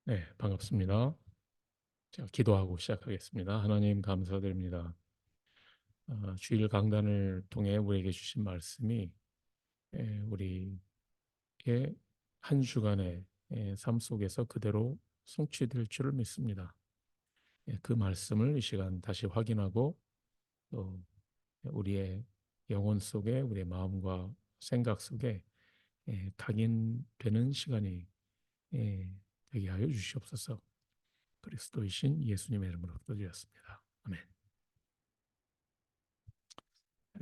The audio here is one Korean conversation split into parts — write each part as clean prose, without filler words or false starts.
네, 반갑습니다. 자, 기도하고 시작하겠습니다. 하나님 감사드립니다. 주일 강단을 통해 우리에게 주신 말씀이 우리의 한 주간의 삶 속에서 그대로 성취될 줄을 믿습니다. 그 말씀을 이 시간 다시 확인하고 또 우리의 영혼 속에 우리의 마음과 생각 속에 각인되는 시간이 되게 하여 주시옵소서. 그리스도이신 예수님의 이름으로 기도드렸습니다. 아멘.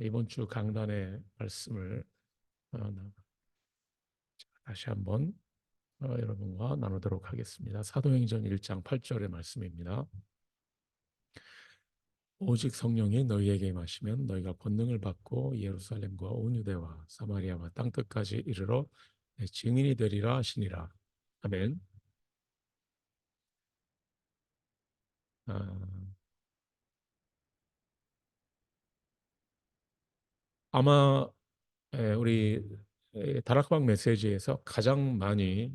이번 주 강단의 말씀을 다시 한번 여러분과 나누도록 하겠습니다. 사도행전 1장 8절의 말씀입니다. 오직 성령이 너희에게 임하시면 너희가 권능을 받고 예루살렘과 온 유대와 사마리아와 땅 끝까지 이르러 내 증인이 되리라 하시니라. 아멘. 아, 아마 우리 다락방 메시지에서 가장 많이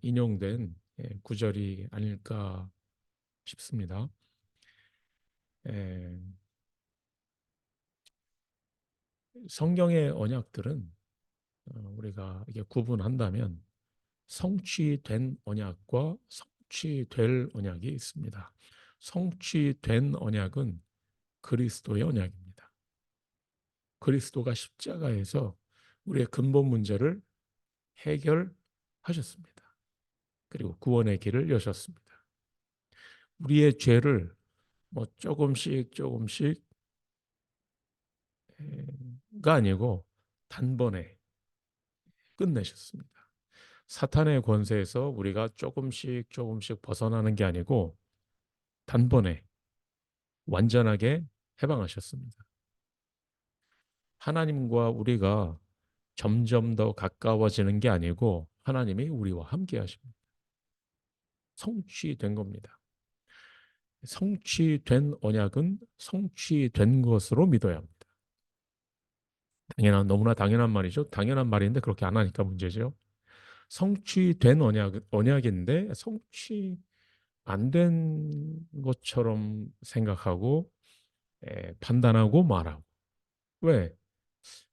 인용된 구절이 아닐까 싶습니다. 에, 성경의 언약들은 우리가 이게 구분한다면 성취된 언약과 성취될 언약이 있습니다. 성취된 언약은 그리스도의 언약입니다. 그리스도가 십자가에서 우리의 근본 문제를 해결하셨습니다. 그리고 구원의 길을 여셨습니다. 우리의 죄를 뭐 조금씩가 아니고 단번에 끝내셨습니다. 사탄의 권세에서 우리가 조금씩 벗어나는 게 아니고 단번에 완전하게 해방하셨습니다. 하나님과 우리가 점점 더 가까워지는 게 아니고 하나님이 우리와 함께 하십니다. 성취된 겁니다. 성취된 언약은 성취된 것으로 믿어야 합니다. 너무나 당연한 말이죠. 당연한 말인데 그렇게 안 하니까 문제죠. 성취된 언약인데 성취 안 된 것처럼 생각하고 판단하고 말하고. 왜?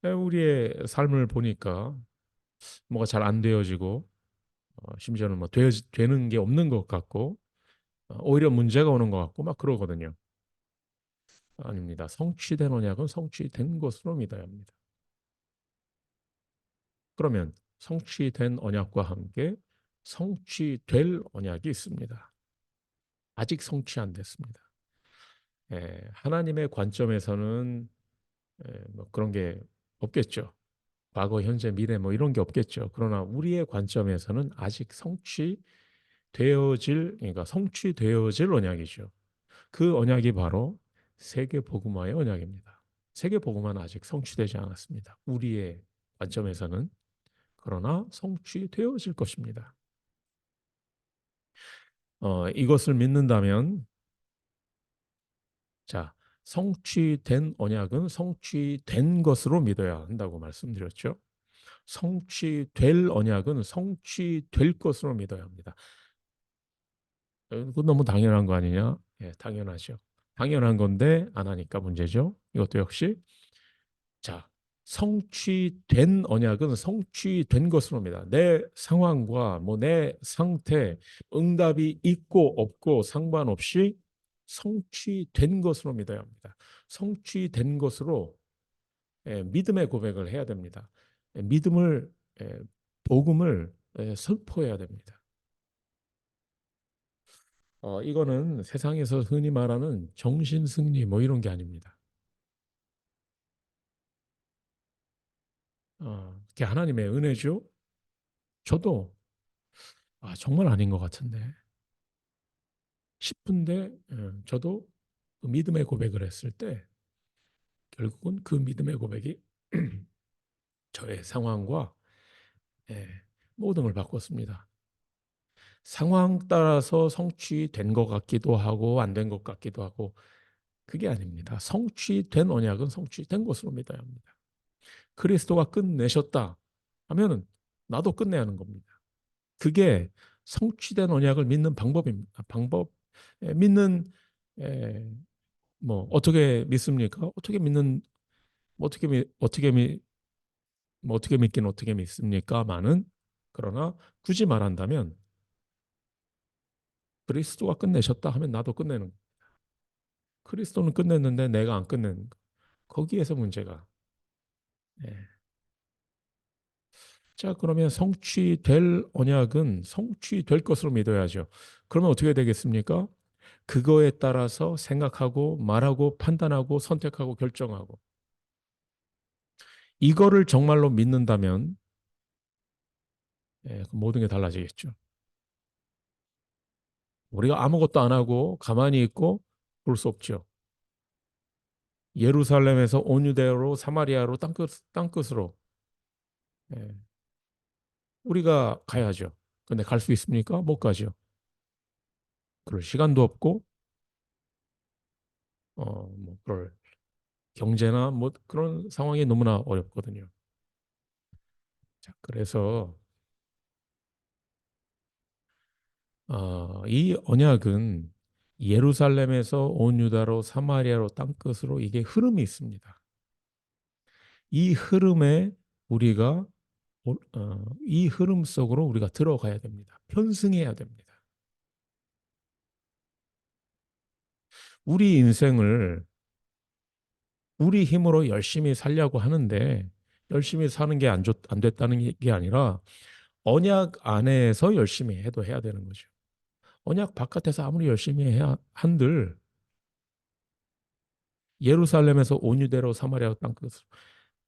우리의 삶을 보니까 뭐가 잘 안 되어지고 심지어는 뭐 되는 게 없는 것 같고 오히려 문제가 오는 것 같고 막 그러거든요. 아닙니다. 성취된 언약은 성취된 것으로 믿어야 합니다. 그러면 성취된 언약과 함께 성취될 언약이 있습니다. 아직 성취 안 됐습니다. 하나님의 관점에서는 뭐 그런 게 없겠죠. 과거, 현재, 미래 뭐 이런 게 없겠죠. 그러나 우리의 관점에서는 아직 그러니까 성취되어질 언약이죠. 그 언약이 바로 세계 복음화의 언약입니다. 세계 복음화는 아직 성취되지 않았습니다. 우리의 관점에서는 그러나 성취되어질 것입니다. 이것을 믿는다면 자, 성취된 언약은 성취된 것으로 믿어야 한다고 말씀드렸죠. 성취될 언약은 성취될 것으로 믿어야 합니다. 그건 너무 당연한 거 아니냐? 예, 당연하죠. 당연한 건데 안 하니까 문제죠. 이것도 역시 자, 성취된 언약은 성취된 것으로 입니다. 내 상황과 뭐 내 상태, 응답이 있고 없고 상관없이 성취된 것으로 믿어야 합니다. 성취된 것으로 믿음의 고백을 해야 됩니다. 믿음을 복음을 선포해야 됩니다. 이거는 세상에서 흔히 말하는 정신 승리 뭐 이런 게 아닙니다. 그게 하나님의 은혜죠. 저도 정말 아닌 것 같은데 싶은데 저도 그 믿음의 고백을 했을 때 결국은 그 믿음의 고백이 저의 상황과 예, 모든 걸 바꿨습니다. 상황 따라서 성취된 것 같기도 하고 안 된 것 같기도 하고 그게 아닙니다. 성취된 언약은 성취된 것으로 믿어야 합니다. 그리스도가 끝내셨다 하면은 나도 끝내야 하는 겁니다. 그게 성취된 언약을 믿는 방법입니다. 방법, 믿는, 에, 뭐 어떻게 믿습니까? 어떻게 믿는, 어떻게 뭐 어떻게 믿긴 어떻게 믿습니까만은, 그러나 굳이 말한다면 그리스도가 끝내셨다 하면 나도 끝내는 거. 그리스도는 끝냈는데 내가 안 끝내는 거. 거기에서 문제가. 예. 자, 그러면 성취될 언약은 성취될 것으로 믿어야죠. 그러면 어떻게 되겠습니까? 그거에 따라서 생각하고 말하고 판단하고 선택하고 결정하고, 이거를 정말로 믿는다면 그 모든 게 달라지겠죠. 우리가 아무것도 안 하고 가만히 있고 볼 수 없죠. 예루살렘에서 온 유대로 사마리아로 땅끝으로 예, 우리가 가야죠. 근데 갈 수 있습니까? 못 가죠. 그럴 시간도 없고 뭐 그럴 경제나 뭐 그런 상황이 너무나 어렵거든요. 자, 그래서 이 언약은 예루살렘에서 온 유다로 사마리아로 땅끝으로, 이게 흐름이 있습니다. 이 흐름에 우리가 이 흐름 속으로 우리가 들어가야 됩니다. 편승해야 됩니다. 우리 인생을 우리 힘으로 열심히 살려고 하는데, 열심히 사는 게 안 됐다는 게 아니라 언약 안에서 열심히 해도 해야 되는 거죠. 언약 바깥에서 아무리 열심히 해야 한들 예루살렘에서 온 유대로 사마리아 땅끝으로,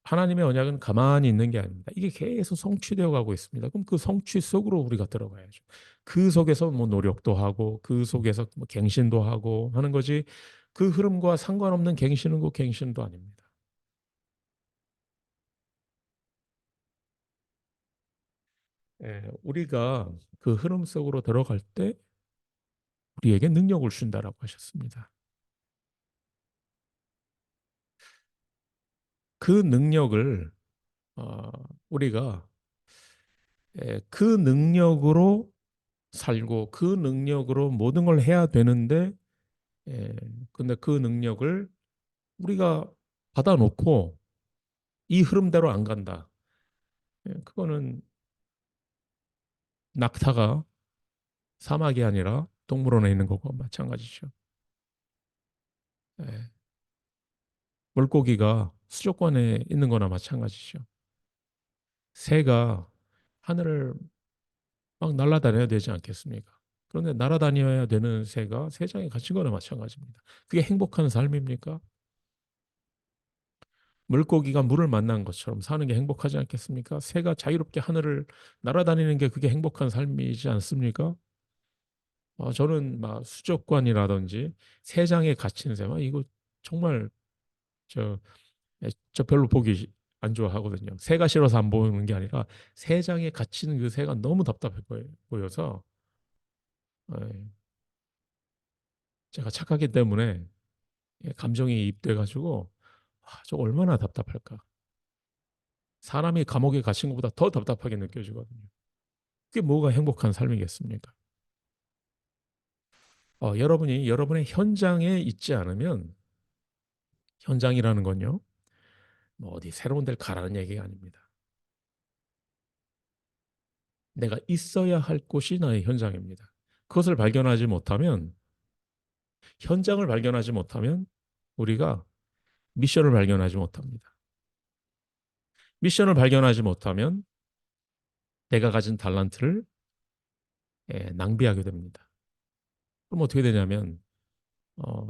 하나님의 언약은 가만히 있는 게 아닙니다. 이게 계속 성취되어 가고 있습니다. 그럼 그 성취 속으로 우리가 들어가야죠. 그 속에서 뭐 노력도 하고 그 속에서 뭐 갱신도 하고 하는 거지, 그 흐름과 상관없는 갱신은 그 갱신도 아닙니다. 우리가 그 흐름 속으로 들어갈 때 우리에게 능력을 준다라고 하셨습니다. 그 능력을 어, 우리가 그 능력으로 살고 그 능력으로 모든 걸 해야 되는데, 예, 근데 그 능력을 우리가 받아놓고 이 흐름대로 안 간다. 그거는 낙타가 사막이 아니라 동물원에 있는 것과 마찬가지죠. 예, 물고기가 수족관에 있는 거나 마찬가지죠. 새가 하늘을 막 날아다녀야 되지 않겠습니까? 그런데 날아다녀야 되는 새가 새장에 갇힌 거나 마찬가지입니다. 그게 행복한 삶입니까? 물고기가 물을 만난 것처럼 사는 게 행복하지 않겠습니까? 새가 자유롭게 하늘을 날아다니는 게 그게 행복한 삶이지 않습니까? 저는 막 수족관이라든지 새장에 갇힌 새, 막 이거 정말 저, 저 별로 보기 안 좋아하거든요. 새가 싫어서 안 보는 게 아니라 새장에 갇힌 그 새가 너무 답답해 보여서, 예, 제가 착하기 때문에 감정이 입돼 가지고 저 얼마나 답답할까. 사람이 감옥에 갇힌 것보다 더 답답하게 느껴지거든요. 그게 뭐가 행복한 삶이겠습니까? 여러분이 여러분의 현장에 있지 않으면, 현장이라는 건요, 뭐 어디 새로운 데를 가라는 얘기가 아닙니다. 내가 있어야 할 곳이 나의 현장입니다. 그것을 발견하지 못하면, 현장을 발견하지 못하면 우리가 미션을 발견하지 못합니다. 미션을 발견하지 못하면 내가 가진 달란트를 낭비하게 됩니다. 그럼 어떻게 되냐면 어,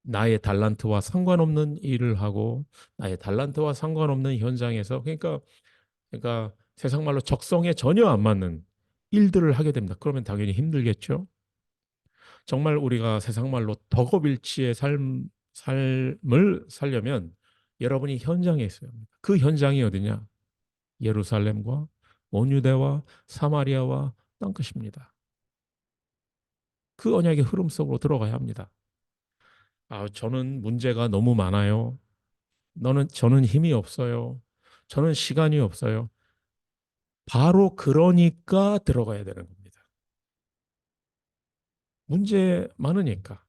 나의 달란트와 상관없는 일을 하고 나의 달란트와 상관없는 현장에서, 그러니까 세상 말로 적성에 전혀 안 맞는 일들을 하게 됩니다. 그러면 당연히 힘들겠죠. 정말 우리가 세상 말로 덕업일치의 삶을 살려면 여러분이 현장에 있어야 합니다. 그 현장이 어디냐? 예루살렘과 온 유대와 사마리아와 땅끝입니다. 그 언약의 흐름 속으로 들어가야 합니다. 저는 문제가 너무 많아요. 저는 힘이 없어요. 저는 시간이 없어요. 바로 그러니까 들어가야 되는 겁니다. 문제 많으니까.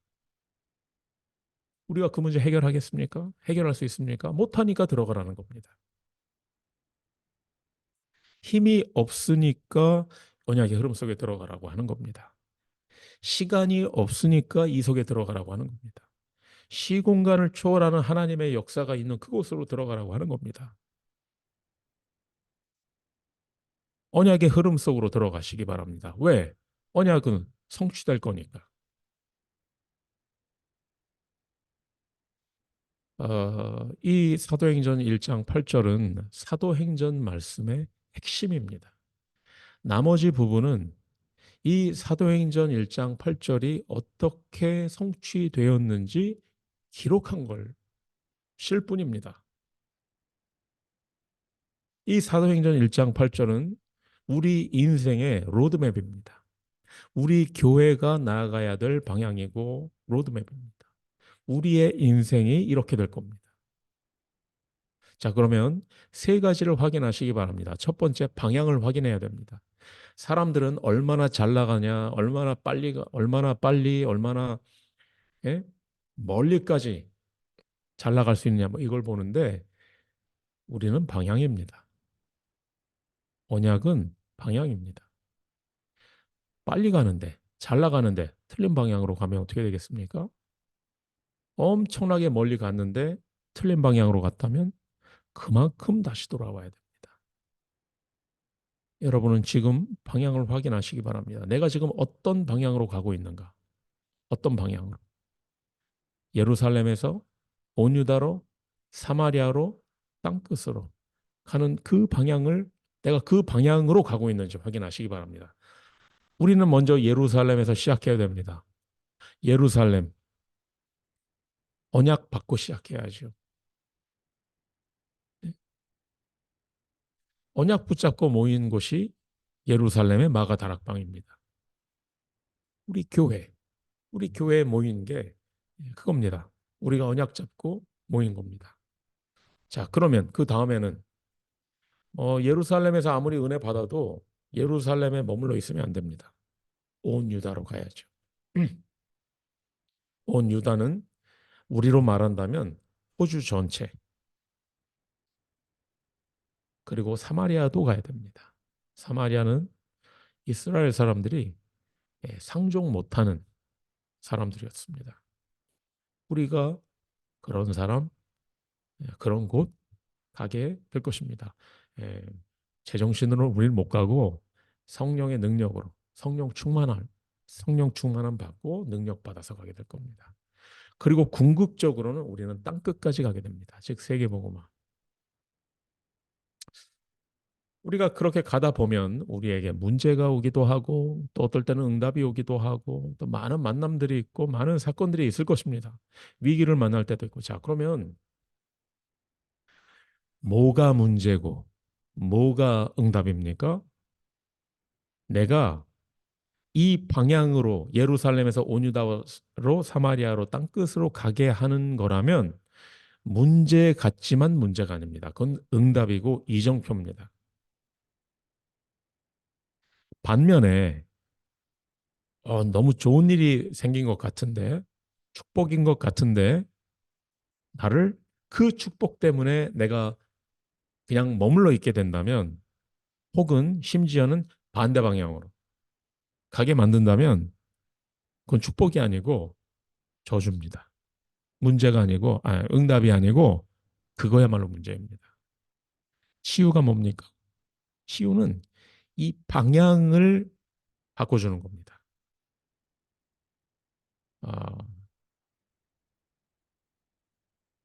우리가 그 문제 해결하겠습니까? 해결할 수 있습니까? 못하니까 들어가라는 겁니다. 힘이 없으니까 언약의 흐름 속에 들어가라고 하는 겁니다. 시간이 없으니까 이 속에 들어가라고 하는 겁니다. 시공간을 초월하는 하나님의 역사가 있는 그곳으로 들어가라고 하는 겁니다. 언약의 흐름 속으로 들어가시기 바랍니다. 왜? 언약은 성취될 거니까. 이 사도행전 1장 8절은 사도행전 말씀의 핵심입니다. 나머지 부분은 이 사도행전 1장 8절이 어떻게 성취되었는지 기록한 걸 실 뿐입니다. 이 사도행전 1장 8절은 우리 인생의 로드맵입니다. 우리 교회가 나아가야 될 방향이고 로드맵입니다. 우리의 인생이 이렇게 될 겁니다. 자, 그러면 세 가지를 확인하시기 바랍니다. 첫 번째, 방향을 확인해야 됩니다. 사람들은 얼마나 잘 나가냐, 얼마나 빨리, 얼마나 예? 멀리까지 잘 나갈 수 있느냐, 뭐 이걸 보는데 우리는 방향입니다. 언약은 방향입니다. 빨리 가는데, 잘 나가는데 틀린 방향으로 가면 어떻게 되겠습니까? 엄청나게 멀리 갔는데 틀린 방향으로 갔다면 그만큼 다시 돌아와야 됩니다. 여러분은 지금 방향을 확인하시기 바랍니다. 내가 지금 어떤 방향으로 가고 있는가? 어떤 방향으로? 예루살렘에서 온 유다로 사마리아로 땅끝으로 가는 그 방향을 내가 그 방향으로 가고 있는지 확인하시기 바랍니다. 우리는 먼저 예루살렘에서 시작해야 됩니다. 예루살렘 언약 받고 시작해야죠. 언약 붙잡고 모인 곳이 예루살렘의 마가다락방입니다. 우리 교회, 우리 교회에 모인 게 그겁니다. 우리가 언약 잡고 모인 겁니다. 자, 그러면 그 다음에는 예루살렘에서 아무리 은혜 받아도 예루살렘에 머물러 있으면 안 됩니다. 온 유다로 가야죠. 온 유다는 우리로 말한다면 호주 전체 그리고 사마리아도 가야 됩니다. 사마리아는 이스라엘 사람들이 상종 못하는 사람들이었습니다. 우리가 그런 사람, 그런 곳 가게 될 것입니다. 예, 제정신으로 우리는 못 가고 성령의 능력으로 성령 충만함 받고 능력 받아서 가게 될 겁니다. 그리고 궁극적으로는 우리는 땅 끝까지 가게 됩니다. 즉 세계복음화. 우리가 그렇게 가다 보면 우리에게 문제가 오기도 하고 또 어떨 때는 응답이 오기도 하고 또 많은 만남들이 있고 많은 사건들이 있을 것입니다. 위기를 만날 때도 있고. 자, 그러면 뭐가 문제고 뭐가 응답입니까? 내가 이 방향으로 예루살렘에서 온유다로 사마리아로 땅끝으로 가게 하는 거라면 문제 같지만 문제가 아닙니다. 그건 응답이고 이정표입니다. 반면에 너무 좋은 일이 생긴 것 같은데 축복인 것 같은데 나를 그 축복 때문에 내가 그냥 머물러 있게 된다면 혹은 심지어는 반대 방향으로 가게 만든다면 그건 축복이 아니고 저주입니다. 문제가 아니고 응답이 아니고 그거야말로 문제입니다. 치유가 뭡니까? 치유는 이 방향을 바꿔주는 겁니다. 아,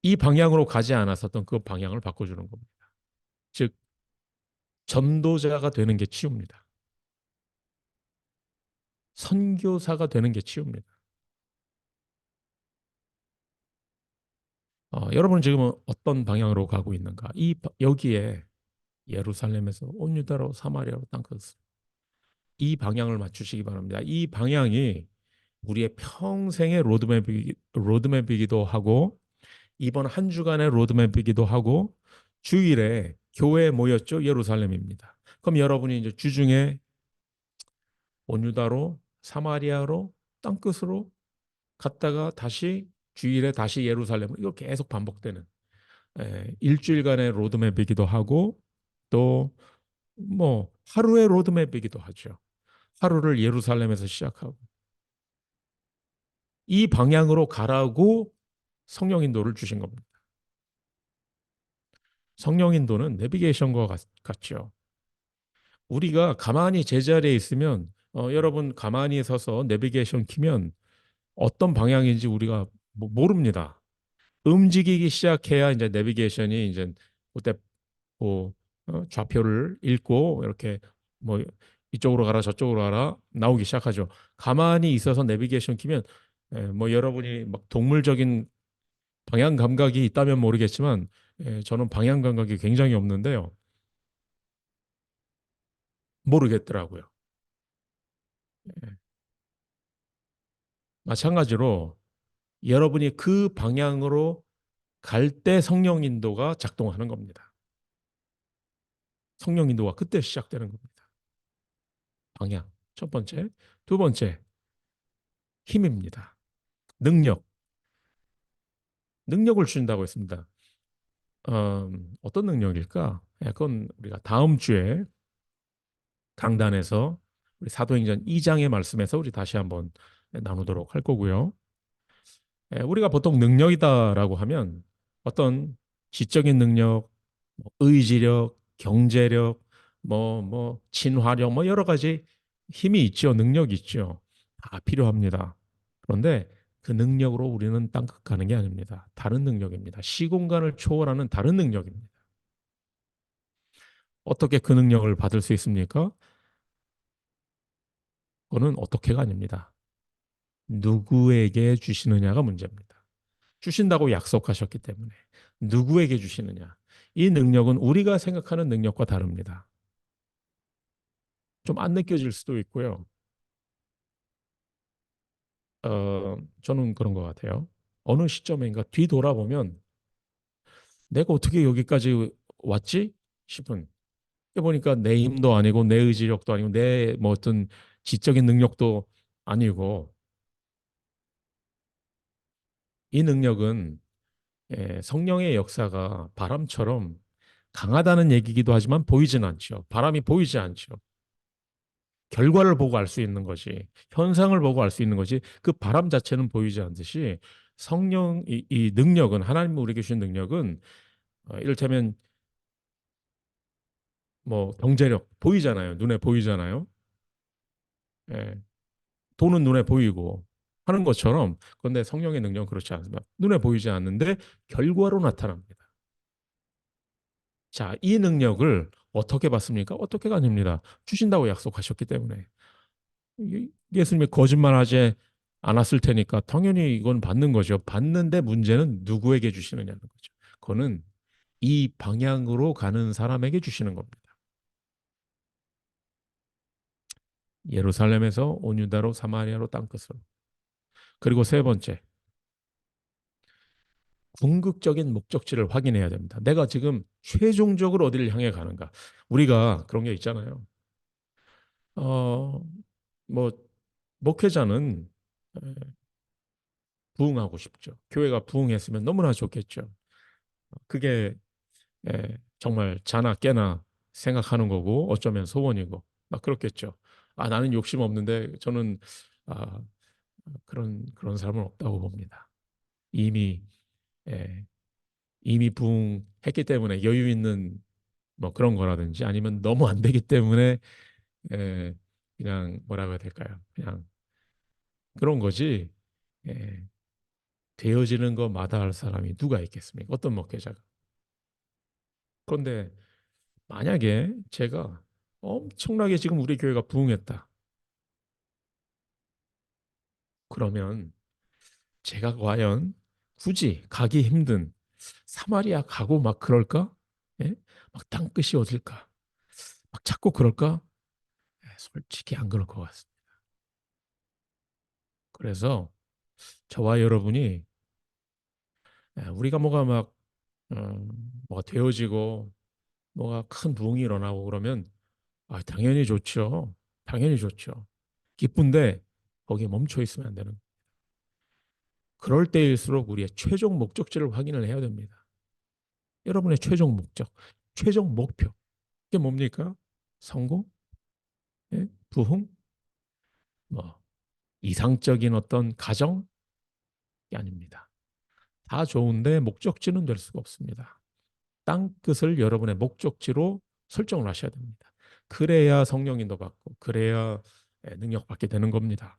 이 방향으로 가지 않았었던 그 방향을 바꿔주는 겁니다. 즉 전도자가 되는 게 치유입니다. 선교사가 되는 게 치유입니다. 여러분은 지금 어떤 방향으로 가고 있는가? 여기에 예루살렘에서 온 유다로 사마리아로 땅끝 이 방향을 맞추시기 바랍니다. 이 방향이 우리의 평생의 로드맵이기도 하고 이번 한 주간의 로드맵이기도 하고 주일에 교회에 모였죠. 예루살렘입니다. 그럼 여러분이 이제 주중에 온 유다로 사마리아로 땅끝으로 갔다가 다시 주일에 다시 예루살렘으로 이거 계속 반복되는 일주일간의 로드맵이기도 하고 또 뭐 하루의 로드맵이기도 하죠. 하루를 예루살렘에서 시작하고 이 방향으로 가라고 성령 인도를 주신 겁니다. 성령 인도는 내비게이션과 같죠. 우리가 가만히 제자리에 있으면 여러분 가만히 서서 내비게이션 키면 어떤 방향인지 우리가 모릅니다. 움직이기 시작해야 이제 내비게이션이 이제 그때 뭐 좌표를 읽고 이렇게 뭐 이쪽으로 가라 저쪽으로 가라 나오기 시작하죠. 가만히 있어서 내비게이션 키면 뭐 여러분이 막 동물적인 방향 감각이 있다면 모르겠지만 저는 방향 감각이 굉장히 없는데요. 모르겠더라고요. 예. 마찬가지로 여러분이 그 방향으로 갈 때 성령 인도가 작동하는 겁니다. 성령 인도가 그때 시작되는 겁니다. 방향. 첫 번째. 두 번째, 힘입니다. 능력. 능력을 주신다고 했습니다. 어떤 능력일까? 그건 우리가 다음 주에 강단에서 우리 사도행전 2장의 말씀에서 우리 다시 한번 나누도록 할 거고요. 우리가 보통 능력이다라고 하면 어떤 지적인 능력, 뭐 의지력, 경제력, 친화력, 뭐 여러 가지 힘이 있죠. 능력이 있죠. 다 필요합니다. 그런데 그 능력으로 우리는 땅끝 가는 게 아닙니다. 다른 능력입니다. 시공간을 초월하는 다른 능력입니다. 어떻게 그 능력을 받을 수 있습니까? 그거는 어떻게가 아닙니다. 누구에게 주시느냐가 문제입니다. 주신다고 약속하셨기 때문에 누구에게 주시느냐. 이 능력은 우리가 생각하는 능력과 다릅니다. 좀 안 느껴질 수도 있고요. 저는 그런 것 같아요. 어느 시점인가 뒤돌아보면 내가 어떻게 여기까지 왔지 싶은. 보니까 내 힘도 아니고 내 의지력도 아니고 내 뭐 어떤 지적인 능력도 아니고 이 능력은 성령의 역사가 바람처럼 강하다는 얘기기도 하지만 보이진 않죠. 바람이 보이지 않죠. 결과를 보고 알 수 있는 것이 현상을 보고 알 수 있는 것이 그 바람 자체는 보이지 않듯이 성령 이 능력은 하나님 우리에게 주신 능력은 이를테면 뭐 경제력 보이잖아요. 눈에 보이잖아요. 예, 돈은 눈에 보이고 하는 것처럼 그런데 성령의 능력은 그렇지 않습니다. 눈에 보이지 않는데 결과로 나타납니다. 자, 이 능력을 어떻게 받습니까? 어떻게가 아닙니다. 주신다고 약속하셨기 때문에 예수님이 거짓말하지 않았을 테니까 당연히 이건 받는 거죠. 받는데 문제는 누구에게 주시느냐는 거죠. 그거는 이 방향으로 가는 사람에게 주시는 겁니다. 예루살렘에서 온 유다로 사마리아로 땅끝으로. 그리고 세 번째, 궁극적인 목적지를 확인해야 됩니다. 내가 지금 최종적으로 어디를 향해 가는가? 우리가 그런 게 있잖아요. 어, 뭐 목회자는 부흥하고 싶죠. 교회가 부흥했으면 너무나 좋겠죠. 그게 정말 자나 깨나 생각하는 거고 어쩌면 소원이고 막 그렇겠죠. 아, 나는 욕심 없는데 저는 아, 그런 사람은 없다고 봅니다. 이미 예, 이미 부흥했기 때문에 여유 있는 뭐 그런 거라든지 아니면 너무 안 되기 때문에 예, 그냥 뭐라고 해야 될까요? 그냥 그런 거지. 예, 되어지는 거 마다할 사람이 누가 있겠습니까? 어떤 목회자가. 그런데 만약에 제가 엄청나게 지금 우리 교회가 부흥했다. 그러면 제가 과연 굳이 가기 힘든 사마리아 가고 막 그럴까? 예? 막 땅끝이 어딜까? 막 찾고 그럴까? 솔직히 안 그럴 것 같습니다. 그래서 저와 여러분이 우리가 어, 뭐가 되어지고 뭐가 큰 부흥이 일어나고 그러면 당연히 좋죠. 당연히 좋죠. 기쁜데 거기에 멈춰 있으면 안 되는. 그럴 때일수록 우리의 최종 목적지를 확인을 해야 됩니다. 여러분의 최종 목적, 최종 목표. 이게 뭡니까? 성공? 예? 부흥? 뭐 이상적인 어떤 가정이 아닙니다. 다 좋은데 목적지는 될 수가 없습니다. 땅끝을 여러분의 목적지로 설정을 하셔야 됩니다. 그래야 성령 인도 받고 그래야 능력 받게 되는 겁니다.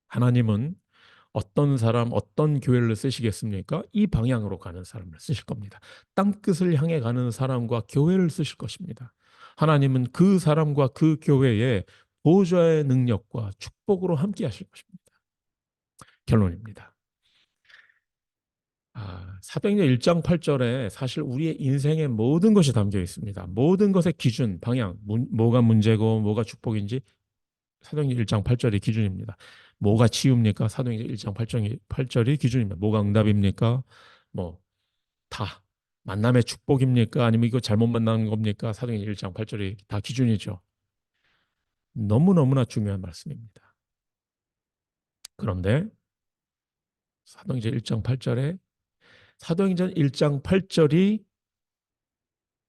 하나님은 어떤 사람, 어떤 교회를 쓰시겠습니까? 이 방향으로 가는 사람을 쓰실 겁니다. 땅끝을 향해 가는 사람과 교회를 쓰실 것입니다. 하나님은 그 사람과 그 교회에 보좌의 능력과 축복으로 함께 하실 것입니다. 결론입니다. 사도행전 1장 8절에 사실 우리의 인생의 모든 것이 담겨 있습니다. 모든 것의 기준, 방향, 뭐가 문제고 뭐가 축복인지 사도행전 1장 8절이 기준입니다. 뭐가 치유입니까? 사도행전 1장 8절이 기준입니다. 뭐가 응답입니까? 뭐 다 만남의 축복입니까? 아니면 이거 잘못 만난 겁니까? 사도행전 1장 8절이 다 기준이죠. 너무너무나 중요한 말씀입니다. 그런데 사도행전 1장 8절에 사도행전 1장 8절이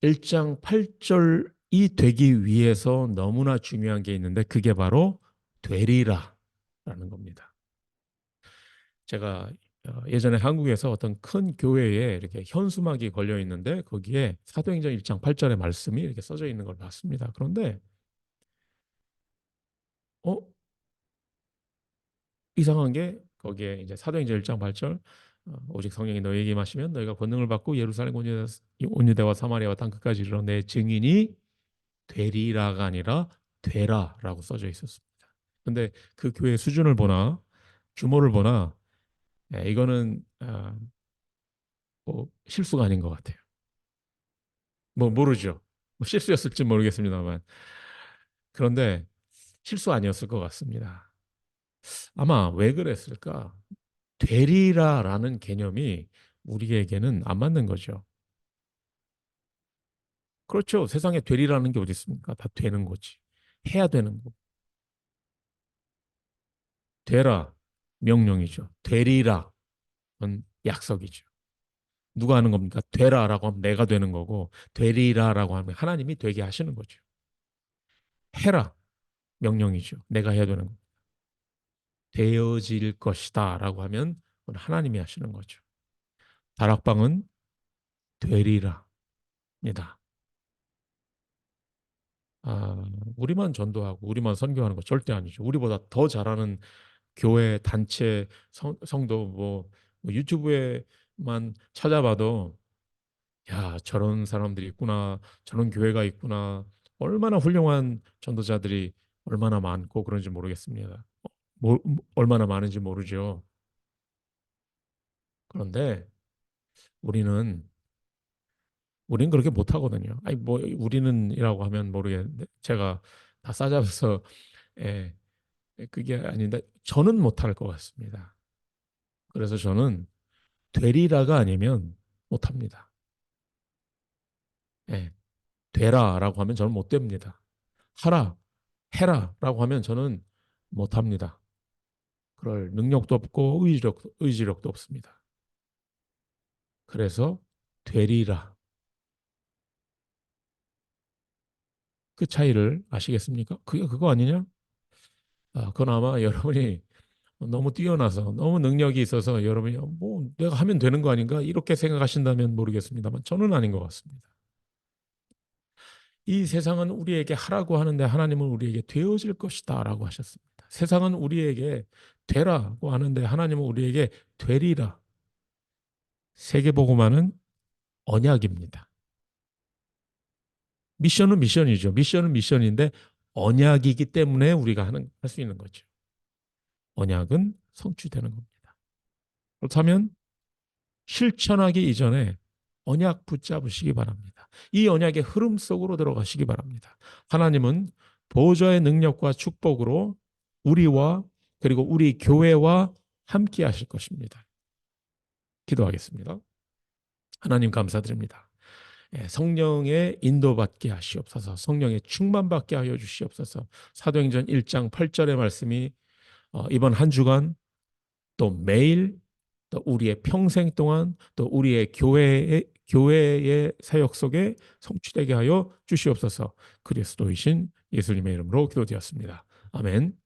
1장 8절이 되기 위해서 너무나 중요한 게 있는데 그게 바로 되리라라는 겁니다. 제가 예전에 한국에서 어떤 큰 교회에 이렇게 현수막이 걸려 있는데 거기에 사도행전 1장 8절의 말씀이 이렇게 써져 있는 걸 봤습니다. 그런데 어 이상한 게 거기에 이제 사도행전 1장 8절 오직 성령이 너희에게 임하시면 너희가 권능을 받고 예루살렘 온 유대와 사마리아와 땅끝까지 이르러 내 증인이 되리라가 아니라 되라라고 써져 있었습니다. 근데 그 교회 수준을 보나 규모를 보나 이거는 뭐 실수가 아닌 것 같아요. 뭐 모르죠. 뭐 실수였을지 모르겠습니다만 그런데 실수 아니었을 것 같습니다. 아마 왜 그랬을까? 되리라라는 개념이 우리에게는 안 맞는 거죠. 그렇죠. 세상에 되리라는 게 어디 있습니까? 다 되는 거지. 해야 되는 거. 되라 명령이죠. 되리라는 약속이죠. 누가 하는 겁니까? 되라라고 하면 내가 되는 거고 되리라라고 하면 하나님이 되게 하시는 거죠. 해라 명령이죠. 내가 해야 되는 거. 되어질 것이다라고 하면 하나님이 하시는 거죠. 다락방은 되리라입니다. 우리만 전도하고 우리만 선교하는 거 절대 아니죠. 우리보다 더 잘하는 교회, 단체, 성도 뭐 유튜브에만 찾아봐도 야, 저런 사람들이 있구나. 저런 교회가 있구나. 얼마나 훌륭한 전도자들이 얼마나 많고 그런지 모르겠습니다. 얼마나 많은지 모르죠. 그런데 우리는 우리는 그렇게 못하거든요. 아니 뭐 우리는이라고 하면 모르겠는데 제가 다 싸잡아서 예, 그게 아닌데 저는 못할 것 같습니다. 그래서 저는 되리라가 아니면 못합니다. 예, 되라라고 하면 저는 못 됩니다. 하라, 해라라고 하면 저는 못합니다. 그럴 능력도 없고 의지력도 없습니다. 그래서 되리라. 그 차이를 아시겠습니까? 그게 그거 아니냐? 그건 아마 여러분이 너무 뛰어나서 너무 능력이 있어서 여러분이 뭐 내가 하면 되는 거 아닌가 이렇게 생각하신다면 모르겠습니다만 저는 아닌 것 같습니다. 이 세상은 우리에게 하라고 하는데 하나님은 우리에게 되어질 것이다라고 하셨습니다. 세상은 우리에게 되라고 하는데 하나님은 우리에게 되리라. 세계복음화는 언약입니다. 미션은 미션이죠. 미션은 미션인데 언약이기 때문에 우리가 할 수 있는 거죠. 언약은 성취되는 겁니다. 그렇다면 실천하기 이전에 언약 붙잡으시기 바랍니다. 이 언약의 흐름 속으로 들어가시기 바랍니다. 하나님은 보좌의 능력과 축복으로 우리와 그리고 우리 교회와 함께 하실 것입니다. 기도하겠습니다. 하나님 감사드립니다. 성령의 인도받게 하시옵소서. 성령의 충만받게 하여 주시옵소서. 사도행전 1장 8절의 말씀이 이번 한 주간 또 매일 또 우리의 평생 동안 또 우리의 교회의 사역 속에 성취되게 하여 주시옵소서. 그리스도이신 예수님의 이름으로 기도드렸습니다. 아멘.